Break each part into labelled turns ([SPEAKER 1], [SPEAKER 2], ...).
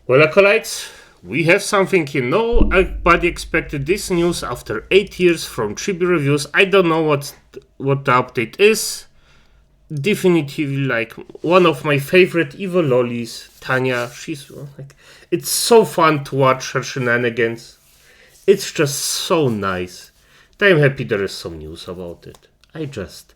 [SPEAKER 1] Well, acolytes, we have something here. Nobody expected this news after 8 years from Chibi Reviews. I don't know what the update is. Definitively, like, one of my favorite evil lollies, Tanya. She's like, it's so fun to watch her shenanigans. It's just so nice. I'm happy there is some news about it. I just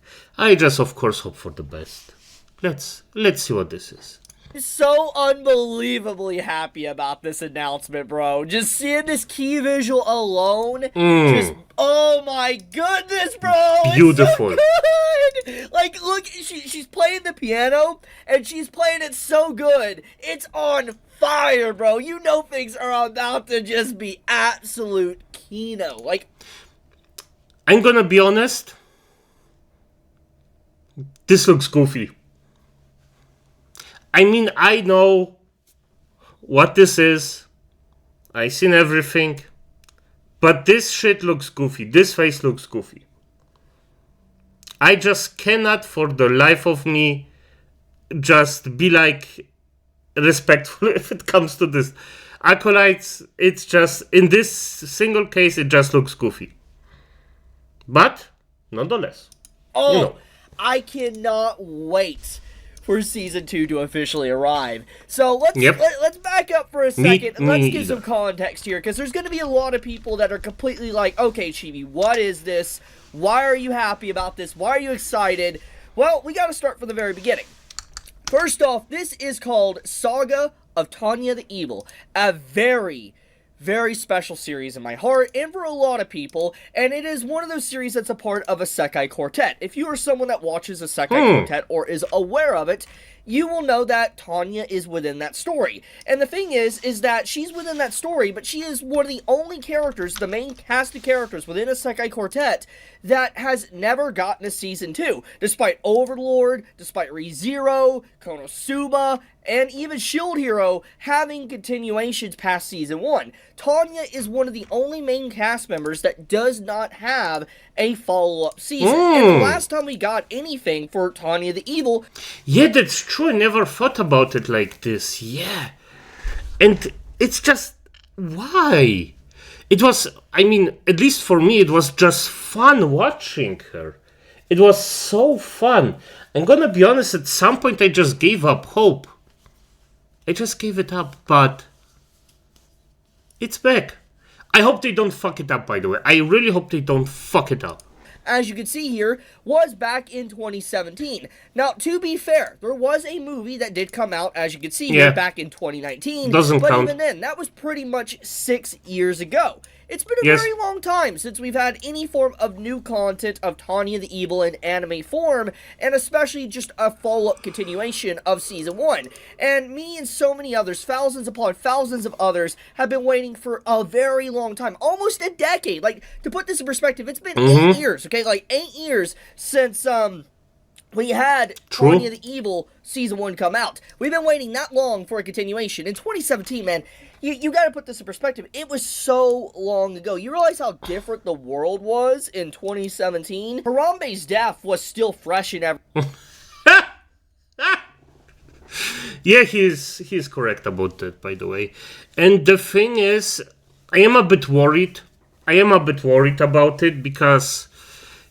[SPEAKER 1] of course hope for the best. Let's see what this is.
[SPEAKER 2] So unbelievably happy about this announcement, bro. Just seeing this key visual alone, just, oh my goodness, bro.
[SPEAKER 1] Beautiful.
[SPEAKER 2] It's so good. Like, look, she's playing the piano, and she's playing it so good. It's on fire, bro. You know things are about to just be absolute kino. Like,
[SPEAKER 1] I'm gonna be honest. This looks goofy. I mean, I know what this is. I've seen everything. But this shit looks goofy. This face looks goofy. I just cannot for the life of me just be like respectful if it comes to this. Acolytes, it's just, in this single case, it just looks goofy. But, nonetheless.
[SPEAKER 2] oh,
[SPEAKER 1] you know.
[SPEAKER 2] I cannot wait for Season 2 to officially arrive. So let's back up for a second and let's give some context here, because there's going to be a lot of people that are completely like, okay, Chibi, what is this? Why are you happy about this? Why are you excited? Well, we got to start from the very beginning. First off, this is called Saga of Tanya the Evil, a very special series in my heart and for a lot of people, and it is one of those series that's a part of a Sekai Quartet. If you are someone that watches a Sekai Quartet or is aware of it, you will know that Tanya is within that story. And the thing is that she's within that story, but she is one of the only characters, the main cast of characters within a Sekai Quartet, that has never gotten a Season 2. Despite Overlord, despite ReZero, Konosuba, and even Shield Hero having continuations past Season 1. Tanya is one of the only main cast members that does not have a follow-up season. And the last time we got anything for Tanya the Evil...
[SPEAKER 1] Yeah, that's true. I never thought about it like this. Yeah. And it's just... why? It was... I mean, at least for me, it was just fun watching her. It was so fun. I'm gonna be honest, at some point I just gave up hope. I just gave it up, but... it's back. I hope they don't fuck it up, by the way. I really hope they don't fuck it up.
[SPEAKER 2] As you can see here, was back in 2017. Now, to be fair, there was a movie that did come out, as you can see here, back in 2019.
[SPEAKER 1] Doesn't
[SPEAKER 2] but
[SPEAKER 1] count.
[SPEAKER 2] Even then, that was pretty much 6 years ago. It's been a very long time since we've had any form of new content of Tanya the Evil in anime form, and especially just a follow-up continuation of Season 1. And me and so many others, thousands upon thousands of others, have been waiting for a very long time. Almost a decade. Like, to put this in perspective, it's been 8 years, okay? Like, 8 years since, we had Tanya the Evil Season 1 come out. We've been waiting that long for a continuation. In 2017, man, you gotta put this in perspective. It was so long ago. You realize how different the world was in 2017? Harambe's death was still fresh in every...
[SPEAKER 1] Yeah, he's correct about that, by the way. And the thing is, I am a bit worried. About it because...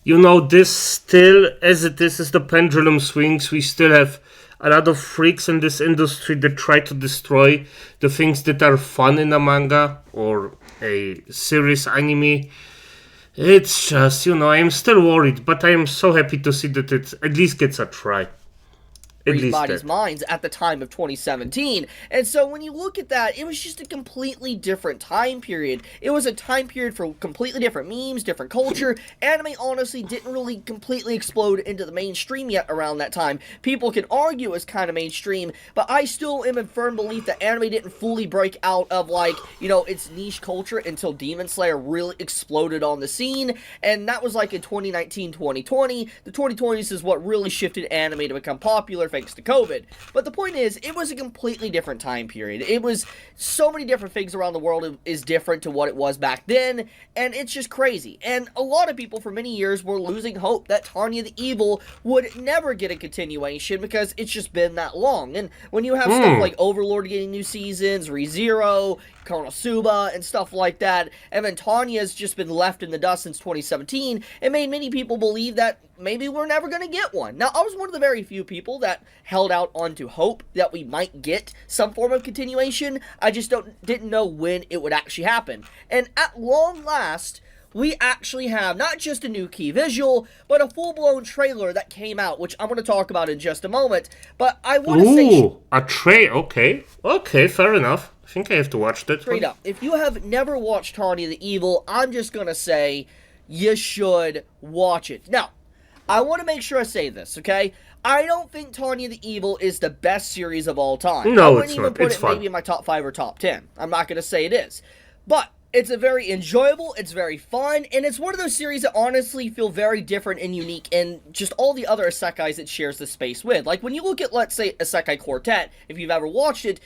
[SPEAKER 1] you know, this still, as it is, as the pendulum swings, we still have a lot of freaks in this industry that try to destroy the things that are fun in a manga or a series anime. It's just, you know, I'm still worried, but I am so happy to see that it at least gets a try.
[SPEAKER 2] Everybody's minds at the time of 2017. And so when you look at that, it was just a completely different time period. It was a time period for completely different memes, different culture. Anime honestly didn't really completely explode into the mainstream yet around that time. People can argue it was kind of mainstream, but I still am in firm belief that anime didn't fully break out of, like, you know, its niche culture until Demon Slayer really exploded on the scene. And that was like in 2019, 2020. The 2020s is what really shifted anime to become popular thanks to COVID. But the point is, it was a completely different time period. It was so many different things around the world is different to what it was back then, and it's just crazy. And a lot of people for many years were losing hope that Tanya the Evil would never get a continuation because it's just been that long. And when you have stuff like Overlord getting new seasons, ReZero, Konosuba, and stuff like that, and then Tanya's just been left in the dust since 2017, it made many people believe that maybe we're never going to get one. Now, I was one of the very few people that held out onto hope that we might get some form of continuation. I just didn't know when it would actually happen. And at long last, we actually have not just a new key visual, but a full-blown trailer that came out, which I'm going to talk about in just a moment. But I want to say...
[SPEAKER 1] Ooh, a trailer. Okay, fair enough. I think I have to watch that.
[SPEAKER 2] Straight up. If you have never watched Tanya the Evil, I'm just going to say you should watch it. Now, I want to make sure I say this, okay? I don't think Tanya the Evil is the best series of all time.
[SPEAKER 1] No,
[SPEAKER 2] I wouldn't
[SPEAKER 1] it's
[SPEAKER 2] even
[SPEAKER 1] not.
[SPEAKER 2] put
[SPEAKER 1] It's
[SPEAKER 2] it
[SPEAKER 1] fun.
[SPEAKER 2] maybe in my top 5 or top 10. I'm not going to say it is. But it's a very enjoyable, it's very fun, and it's one of those series that honestly feel very different and unique in just all the other isekais it shares the space with. Like, when you look at, let's say, Isekai Quartet, if you've ever watched it,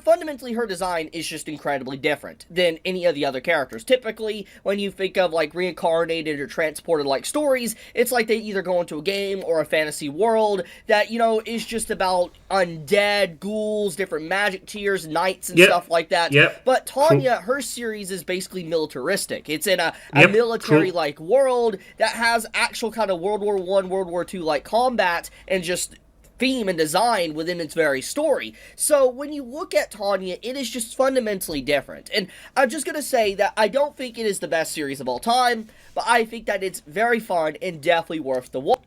[SPEAKER 2] fundamentally her design is just incredibly different than any of the other characters. Typically, when you think of, like, reincarnated or transported-like stories, it's like they either go into a game or a fantasy world that, you know, is just about undead, ghouls, different magic tiers, knights, and stuff like that. But Tanya, her series is basically militaristic. It's in a military-like world that has actual kind of World War I, World War II like combat and just theme and design within its very story. So when you look at Tanya, it is just fundamentally different. And I'm just going to say that I don't think it is the best series of all time, but I think that it's very fun and definitely worth the watch.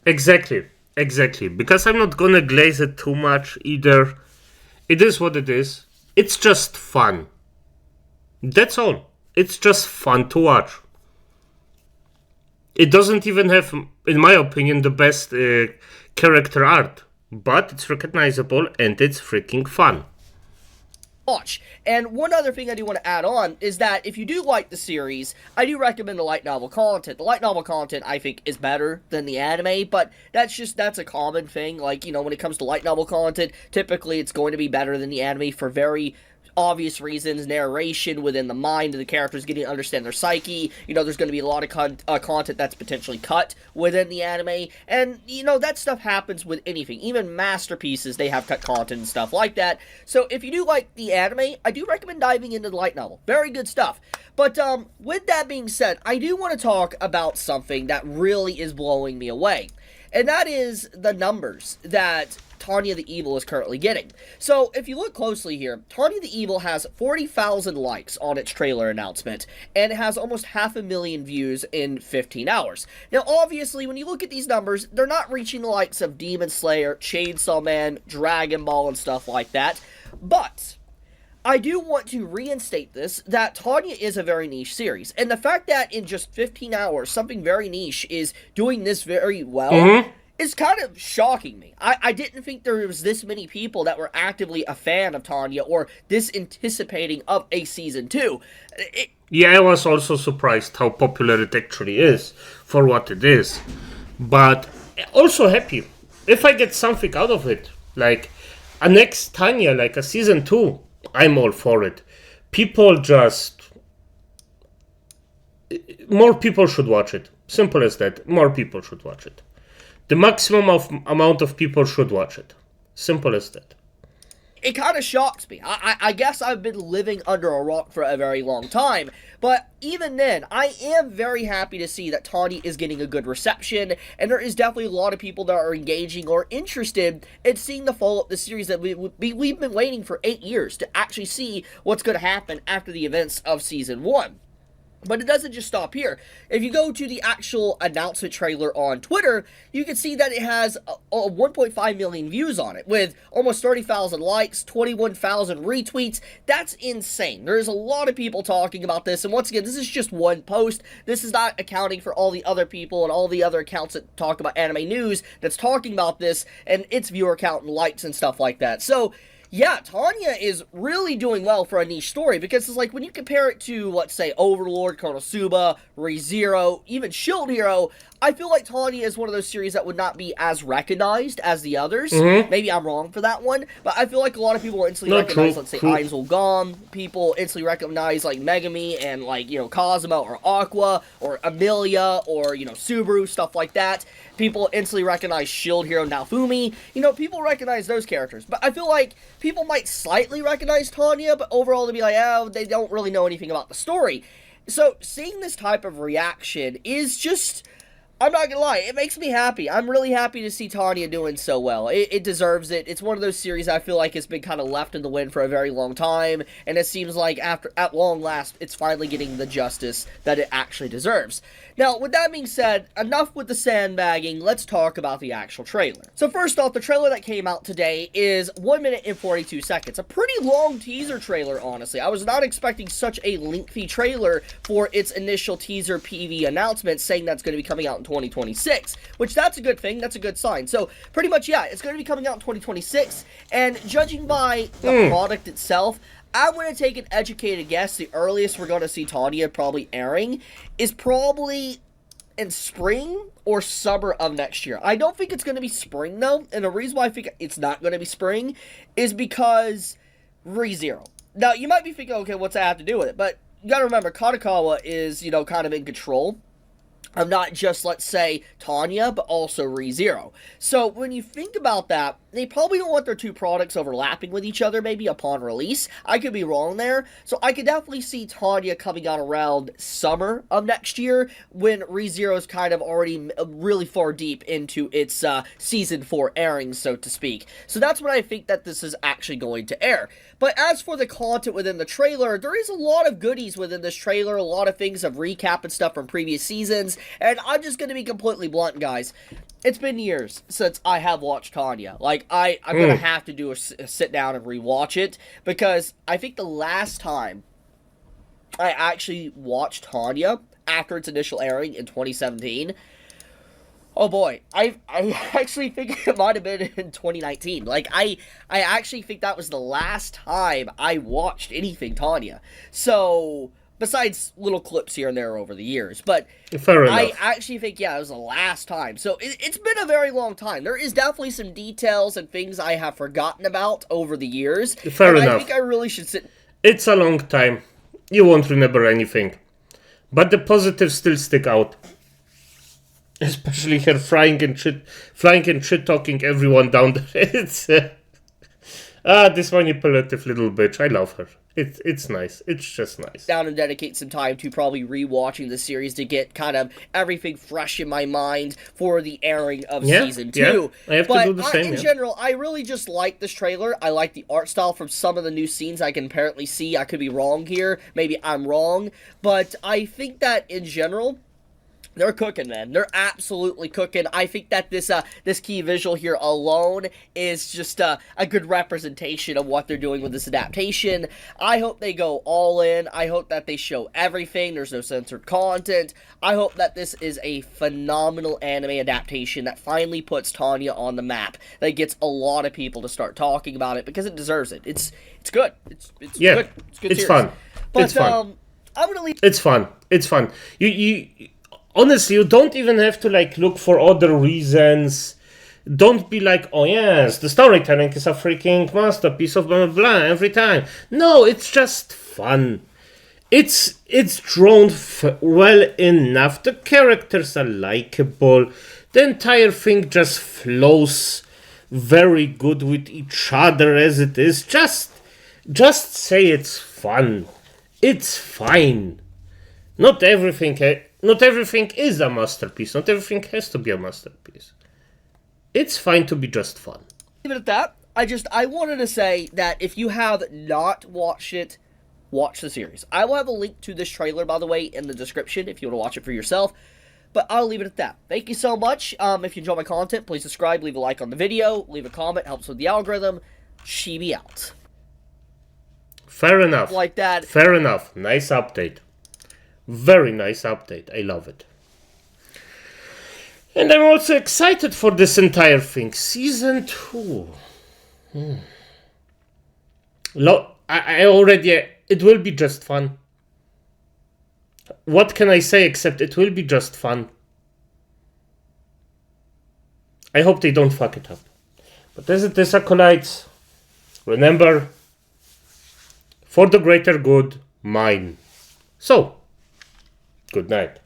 [SPEAKER 1] Exactly. Because I'm not gonna glaze it too much either. It is what it is. It's just fun. That's all. It's just fun to watch. It doesn't even have, in my opinion, the best character art. But it's recognizable and it's freaking fun.
[SPEAKER 2] Watch. And one other thing I do want to add on is that if you do like the series, I do recommend the light novel content. The light novel content, I think, is better than the anime, but that's a common thing. Like, you know, when it comes to light novel content, typically it's going to be better than the anime for very obvious reasons. Narration within the mind of the characters, getting to understand their psyche. You know, there's going to be a lot of content that's potentially cut within the anime, and, you know, that stuff happens with anything. Even masterpieces, they have cut content and stuff like that. So if you do like the anime, I do recommend diving into the light novel. Very good stuff. But with that being said, I do want to talk about something that really is blowing me away, and that is the numbers that Tanya the Evil is currently getting. So, if you look closely here, Tanya the Evil has 40,000 likes on its trailer announcement, and it has almost 500,000 views in 15 hours. Now, obviously, when you look at these numbers, they're not reaching the likes of Demon Slayer, Chainsaw Man, Dragon Ball, and stuff like that, but I do want to reinstate this, that Tanya is a very niche series, and the fact that in just 15 hours, something very niche is doing this very well, is kind of shocking me. I didn't think there was this many people that were actively a fan of Tanya or this anticipating of a season 2.
[SPEAKER 1] Yeah, I was also surprised how popular it actually is for what it is. But also happy. If I get something out of it, like a next Tanya, like a season 2, I'm all for it. More people should watch it. Simple as that. More people should watch it. The maximum amount of people should watch it. Simple as that.
[SPEAKER 2] It kind of shocks me. I guess I've been living under a rock for a very long time, but even then, I am very happy to see that Tanya is getting a good reception, and there is definitely a lot of people that are engaging or interested in seeing the follow-up the series that we've been waiting for 8 years to actually see what's going to happen after the events of Season 1. But it doesn't just stop here. If you go to the actual announcement trailer on Twitter, you can see that it has 1.5 million views on it, with almost 30,000 likes, 21,000 retweets. That's insane. There's a lot of people talking about this, and once again, this is just one post. This is not accounting for all the other people and all the other accounts that talk about anime news that's talking about this, and its viewer count and likes and stuff like that. So, Yeah, Tanya is really doing well for a niche story because it's like when you compare it to, let's say, Overlord, Konosuba, ReZero, even Shield Hero, I feel like Tanya is one of those series that would not be as recognized as the others.
[SPEAKER 1] Mm-hmm.
[SPEAKER 2] Maybe I'm wrong for that one, but I feel like a lot of people will instantly recognize, let's say, Ainzel Gom. People instantly recognize, like, Megami and, like, you know, Cosmo or Aqua or Amelia or, you know, Subaru, stuff like that. People instantly recognize Shield Hero Naofumi. You know, people recognize those characters. But I feel like people might slightly recognize Tanya, but overall they'll be like, oh, they don't really know anything about the story. So, seeing this type of reaction is just... I'm not gonna lie, it makes me happy. I'm really happy to see Tanya doing so well. It deserves it. It's one of those series I feel like has been kind of left in the wind for a very long time, and it seems like at long last, it's finally getting the justice that it actually deserves. Now, with that being said, enough with the sandbagging, let's talk about the actual trailer. So first off, the trailer that came out today is 1 minute and 42 seconds. A pretty long teaser trailer, honestly. I was not expecting such a lengthy trailer for its initial teaser PV announcement saying that's going to be coming out in 2026, which that's a good thing, that's a good sign. So, pretty much, yeah, it's going to be coming out in 2026, and judging by the product itself, I'm going to take an educated guess. The earliest we're going to see Tanya probably airing is probably in spring or summer of next year. I don't think it's going to be spring, though, and the reason why I think it's not going to be spring is because ReZero. Now, you might be thinking, okay, what's that have to do with it? But you got to remember, Kadokawa is, you know, kind of in control of not just, let's say, Tanya, but also ReZero. So, when you think about that, they probably don't want their two products overlapping with each other, maybe, upon release. I could be wrong there. So, I could definitely see Tanya coming out around summer of next year, when ReZero is kind of already really far deep into its Season 4 airing, so to speak. So, that's when I think that this is actually going to air. But as for the content within the trailer, there is a lot of goodies within this trailer, a lot of things of recap and stuff from previous seasons, and I'm just going to be completely blunt, guys. It's been years since I have watched Tanya. Like, I'm going to have to do a sit down and rewatch it, because I think the last time I actually watched Tanya after its initial airing in 2017, oh boy, I actually think it might have been in 2019. Like, I actually think that was the last time I watched anything Tanya. So, besides little clips here and there over the years. But
[SPEAKER 1] fair enough.
[SPEAKER 2] I actually think, yeah, it was the last time. So, it's been a very long time. There is definitely some details and things I have forgotten about over the years.
[SPEAKER 1] Fair enough.
[SPEAKER 2] I think I really should sit...
[SPEAKER 1] It's a long time. You won't remember anything. But the positives still stick out. Especially her flying and shit talking everyone down there. It's this manipulative little bitch. I love her. It's nice. It's just nice.
[SPEAKER 2] Down and dedicate some time to probably rewatching the series to get kind of everything fresh in my mind for the airing of Season 2.
[SPEAKER 1] Yeah. I have to do the same.
[SPEAKER 2] In general, I really just like this trailer. I like the art style from some of the new scenes I can apparently see. I could be wrong here. Maybe I'm wrong. But I think that in general, they're cooking, man. They're absolutely cooking. I think that this key visual here alone is just a good representation of what they're doing with this adaptation. I hope they go all in. I hope that they show everything. There's no censored content. I hope that this is a phenomenal anime adaptation that finally puts Tanya on the map. That gets a lot of people to start talking about it because it deserves it. It's good. It's good. It's good.
[SPEAKER 1] It's fun.
[SPEAKER 2] But,
[SPEAKER 1] it's fun.
[SPEAKER 2] I'm gonna leave.
[SPEAKER 1] It's fun. It's fun. You honestly, you don't even have to like look for other reasons. Don't be like, oh yes, the storytelling is a freaking masterpiece of blah blah blah every time. No, it's just fun. It's drawn well enough. The characters are likable. The entire thing just flows very good with each other as it is. Just say it's fun. It's fine. Not everything is a masterpiece. Not everything has to be a masterpiece. It's fine to be just fun.
[SPEAKER 2] Leave it at that. I wanted to say that if you have not watched it, watch the series. I will have a link to this trailer, by the way, in the description if you want to watch it for yourself. But I'll leave it at that. Thank you so much. If you enjoy my content, please subscribe, leave a like on the video, leave a comment, helps with the algorithm. Chibi out.
[SPEAKER 1] Fair enough.
[SPEAKER 2] Like that.
[SPEAKER 1] Fair enough. Nice update. Very nice update. I love it. And I'm also excited for this entire thing. Season 2. I already... It will be just fun. What can I say except it will be just fun? I hope they don't fuck it up. But as it is, acolytes, remember, for the greater good, mine. So, good night.